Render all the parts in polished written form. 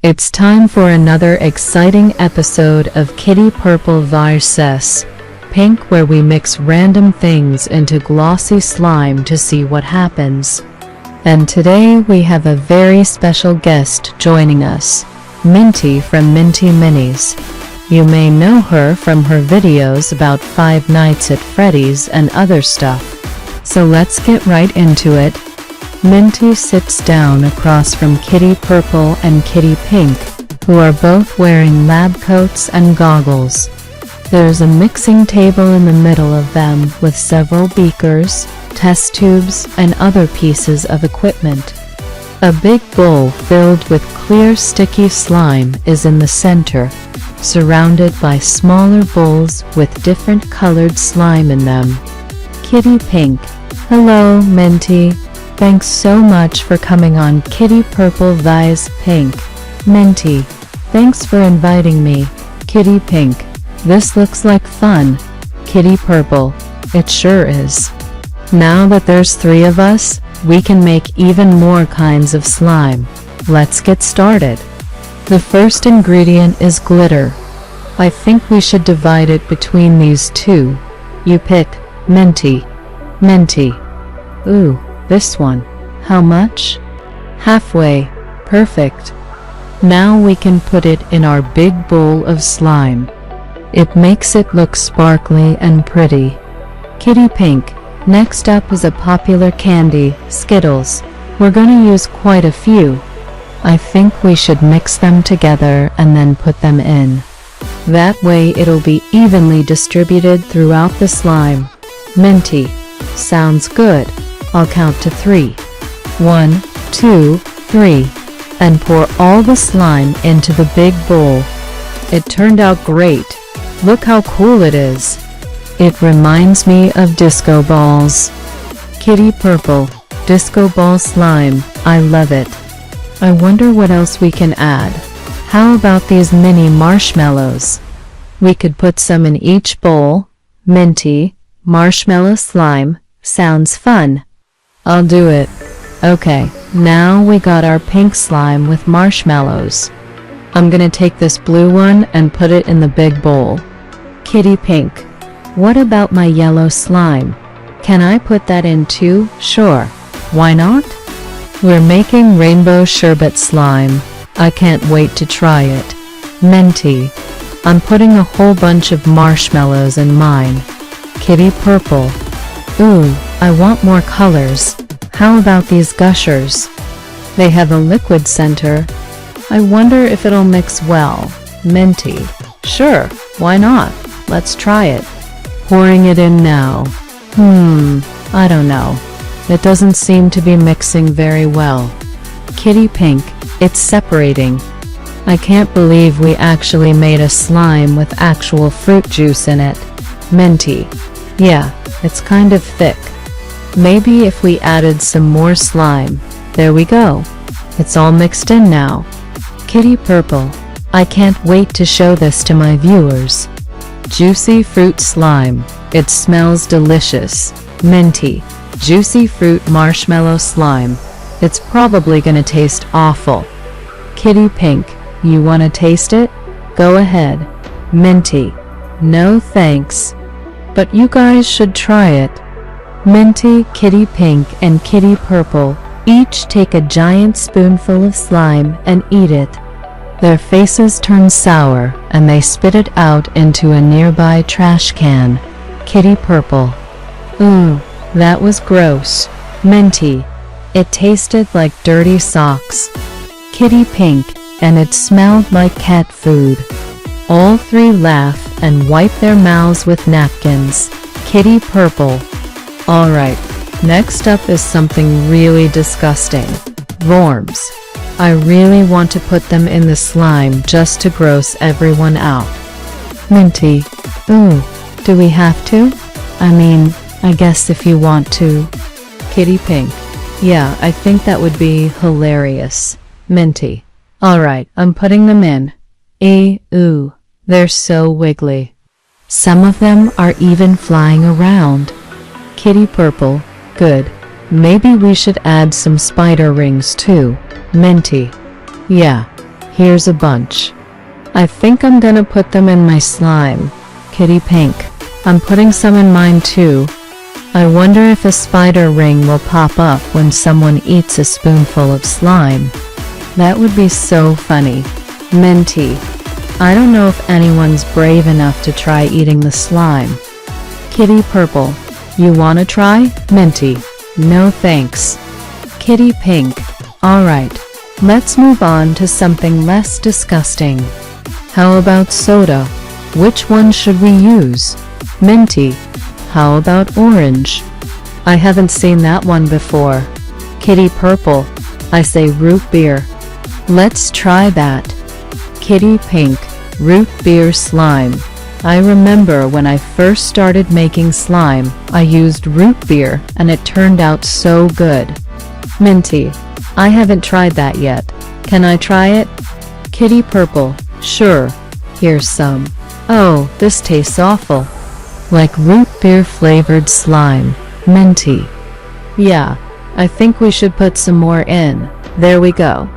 It's time for another exciting episode of Kitty Purple vs. Pink, where we mix random things into glossy slime to see what happens. And today we have a very special guest joining us, Minty from Minty Minis. You may know her from her videos about Five Nights at Freddy's and other stuff. So let's get right into it. Minty sits down across from Kitty Purple and Kitty Pink, who are both wearing lab coats and goggles. There's a mixing table in the middle of them with several beakers, test tubes, and other pieces of equipment. A big bowl filled with clear sticky slime is in the center, surrounded by smaller bowls with different colored slime in them. Kitty Pink: Hello, Minty. Thanks so much for coming on Kitty Purple vs. Pink. Minty: Thanks for inviting me. Kitty Pink: This looks like fun. Kitty Purple: It sure is. Now that there's 3 of us, we can make even more kinds of slime. Let's get started. The first ingredient is glitter. I think we should divide it between these 2. You pick, Minty. Minty: Ooh, this one. How much? Halfway. Perfect. Now we can put it in our big bowl of slime. It makes it look sparkly and pretty. Kitty Pink: Next up is a popular candy, Skittles. We're gonna use quite a few. I think we should mix them together and then put them in. That way it'll be evenly distributed throughout the slime. Minty: Sounds good. I'll count to 3. 1, 2, 3. And pour all the slime into the big bowl. It turned out great. Look how cool it is. It reminds me of disco balls. Kitty Purple: Disco ball slime. I love it. I wonder what else we can add. How about these mini marshmallows? We could put some in each bowl. Minty: Marshmallow slime. Sounds fun. I'll do it. Okay, now we got our pink slime with marshmallows. I'm gonna take this blue one and put it in the big bowl. Kitty Pink: What about my yellow slime? Can I put that in too? Sure. Why not? We're making rainbow sherbet slime. I can't wait to try it. Minty: I'm putting a whole bunch of marshmallows in mine. Kitty Purple: Ooh, I want more colors. How about these gushers? They have a liquid center. I wonder if it'll mix well. Minty: Sure, why not? Let's try it. Pouring it in now. I don't know. It doesn't seem to be mixing very well. Kitty Pink: It's separating. I can't believe we actually made a slime with actual fruit juice in it. Minty: Yeah, it's kind of thick. Maybe if we added some more slime. There we go. It's all mixed in now. Kitty Purple: I can't wait to show this to my viewers. Juicy fruit slime. It smells delicious. Minty: Juicy fruit marshmallow slime. It's probably gonna taste awful. Kitty Pink: You wanna taste it? Go ahead. Minty: No thanks. But you guys should try it. Minty, Kitty Pink, and Kitty Purple each take a giant spoonful of slime and eat it. Their faces turn sour and they spit it out into a nearby trash can. Kitty Purple: Ooh, that was gross. Minty: It tasted like dirty socks. Kitty Pink: And it smelled like cat food. All 3 laugh and wipe their mouths with napkins. Kitty Purple: Alright, next up is something really disgusting. Worms. I really want to put them in the slime just to gross everyone out. Minty: Ooh, do we have to? I mean, I guess if you want to. Kitty Pink: Yeah, I think that would be hilarious. Minty: Alright, I'm putting them in. Ooh, they're so wiggly. Some of them are even flying around. Kitty Purple: Good. Maybe we should add some spider rings too. Minty: Yeah, Here's a bunch. I think I'm gonna put them in my slime. Kitty Pink. I'm putting some in mine too. I wonder if a spider ring will pop up when someone eats a spoonful of slime. That would be so funny. Minty. I don't know if anyone's brave enough to try eating the slime. Kitty Purple. You wanna try? Minty. No thanks. Kitty Pink. Alright, let's move on to something less disgusting. How about soda? Which one should we use? Minty. How about orange? I haven't seen that one before. Kitty Purple. I say root beer. Let's try that. Kitty Pink. Root beer slime. I remember when I first started making slime, I used root beer and it turned out so good. Minty. I haven't tried that yet. Can I try it? Kitty Purple. Sure. Here's some. Oh, this tastes awful. Like root beer flavored slime. Minty. Yeah, I think we should put some more in. There we go.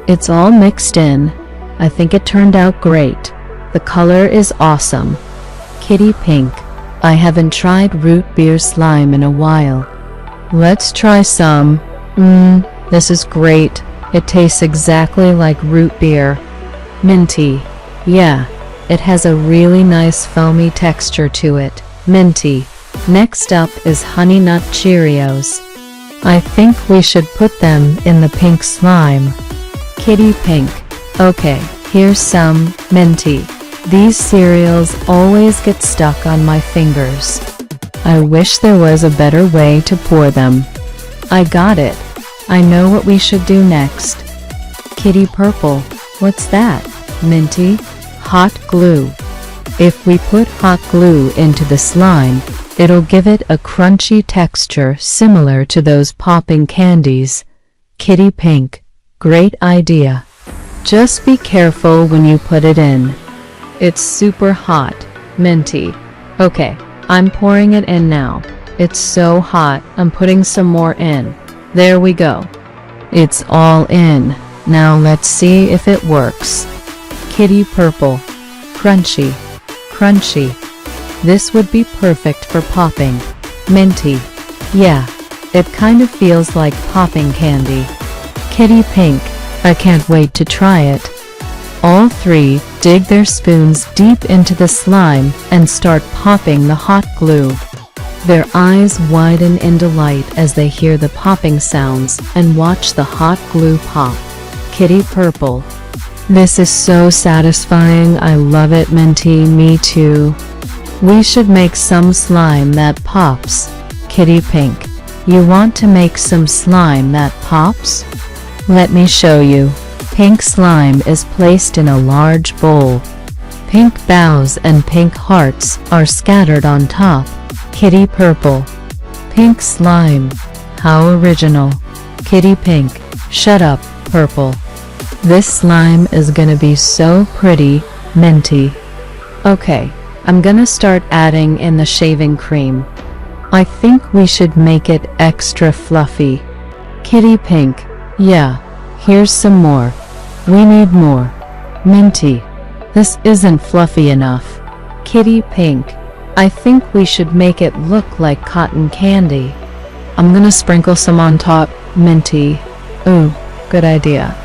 It's all mixed in. I think it turned out great. The color is awesome. Kitty Pink. I haven't tried root beer slime in a while. Let's try some. This is great. It tastes exactly like root beer. Minty. Yeah, it has a really nice foamy texture to it. Minty. Next up is Honey Nut Cheerios. I think we should put them in the pink slime. Kitty Pink. Okay, here's some. Minty. These cereals always get stuck on my fingers. I wish there was a better way to pour them. I got it. I know what we should do next. Kitty Purple. What's that? Minty. Hot glue. If we put hot glue into the slime, it'll give it a crunchy texture similar to those popping candies. Kitty Pink. Great idea. Just be careful when you put it in. It's super hot. Minty. Okay, I'm pouring it in now. It's so hot, I'm putting some more in. There we go. It's all in. Now let's see if it works. Kitty Purple. Crunchy. Crunchy. This would be perfect for popping. Minty. Yeah, it kind of feels like popping candy. Kitty Pink. I can't wait to try it. All three dig their spoons deep into the slime and start popping the hot glue. Their eyes widen in delight as they hear the popping sounds and watch the hot glue pop. Kitty Purple. This is so satisfying. I love it. Minty. Me too. We should make some slime that pops. Kitty Pink. You want to make some slime that pops? Let me show you. Pink slime is placed in a large bowl. Pink bows and pink hearts are scattered on top. Kitty Purple. Pink slime. How original. Kitty Pink. Shut up, Purple. This slime is gonna be so pretty. Minty. Okay, I'm gonna start adding in the shaving cream. I think we should make it extra fluffy. Kitty Pink. Yeah, here's some more. We need more. Minty. This isn't fluffy enough. Kitty Pink. I think we should make it look like cotton candy. I'm gonna sprinkle some on top. Minty. Ooh, good idea.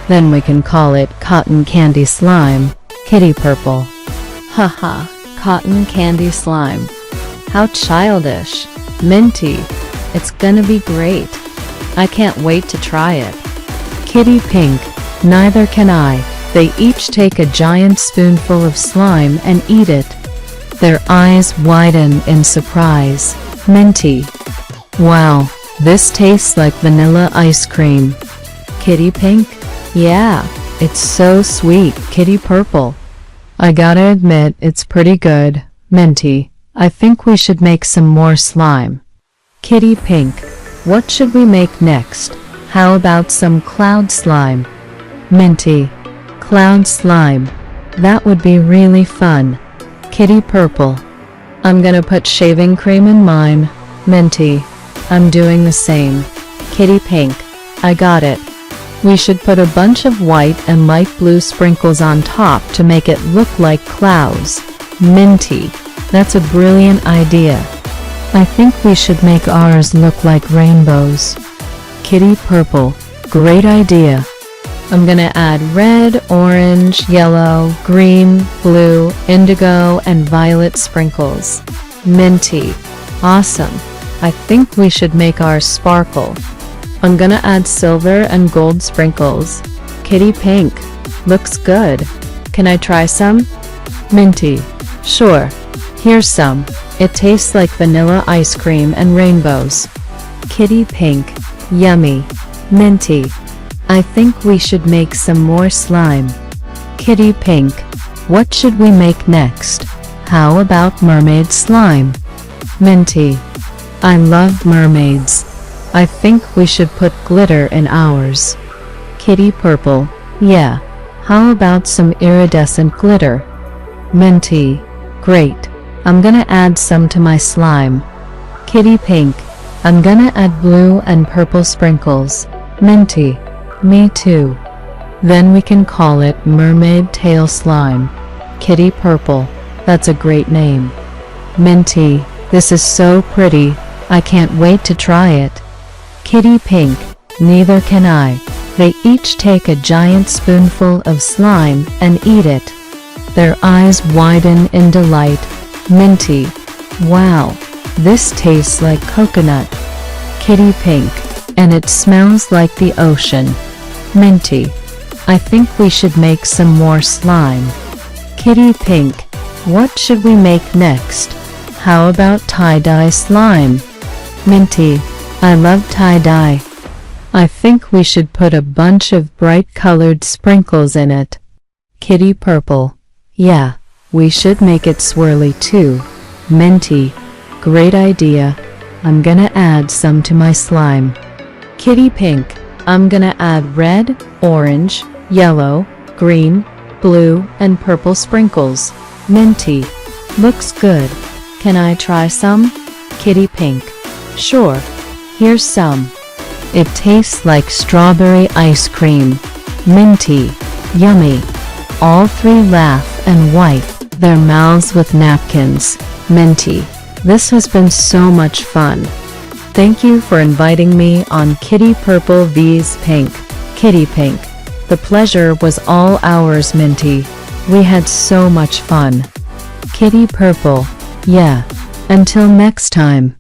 Then we can call it cotton candy slime. Kitty Purple. Haha, cotton candy slime. How childish. Minty. It's gonna be great. I can't wait to try it. Kitty Pink. Neither can I. They each take a giant spoonful of slime and eat it. Their eyes widen in surprise. Minty. Wow, this tastes like vanilla ice cream. Kitty Pink. Yeah, it's so sweet. Kitty Purple. I gotta admit, it's pretty good. Minty. I think we should make some more slime. Kitty Pink. What should we make next? How about some cloud slime? Minty. Cloud slime. That would be really fun. Kitty Purple. I'm gonna put shaving cream in mine. Minty. I'm doing the same. Kitty Pink. I got it. We should put a bunch of white and light blue sprinkles on top to make it look like clouds. Minty. That's a brilliant idea. I think we should make ours look like rainbows. Kitty Purple. Great idea. I'm gonna add red, orange, yellow, green, blue, indigo, and violet sprinkles. Minty. Awesome. I think we should make ours sparkle. I'm gonna add silver and gold sprinkles. Kitty Pink. Looks good. Can I try some? Minty. Sure. Here's some. It tastes like vanilla ice cream and rainbows. Kitty Pink. Yummy. Minty. I think we should make some more slime. Kitty Pink. What should we make next? How about mermaid slime? Minty. I love mermaids. I think we should put glitter in ours. Kitty Purple. Yeah. How about some iridescent glitter? Minty. Great. I'm gonna add some to my slime. Kitty Pink. I'm gonna add blue and purple sprinkles. Minty. Me too. Then we can call it Mermaid Tail Slime. Kitty Purple. That's a great name. Minty. This is so pretty. I can't wait to try it. Kitty Pink. Neither can I. They each take a giant spoonful of slime and eat it. Their eyes widen in delight. Minty. Wow. This tastes like coconut. Kitty Pink. And it smells like the ocean. Minty. I think we should make some more slime. Kitty Pink. What should we make next? How about tie-dye slime? Minty. I love tie-dye. I think we should put a bunch of bright colored sprinkles in it. Kitty Purple. Yeah, we should make it swirly too. Minty. Great idea. I'm gonna add some to my slime. Kitty Pink. I'm gonna add red, orange, yellow, green, blue, and purple sprinkles. Minty. Looks good. Can I try some? Kitty Pink. Sure. Here's some. It tastes like strawberry ice cream. Minty. Yummy. All three laugh and wipe their mouths with napkins. Minty. This has been so much fun. Thank you for inviting me on Kitty Purple vs Pink. Kitty Pink. The pleasure was all ours, Minty. We had so much fun. Kitty Purple. Yeah. Until next time.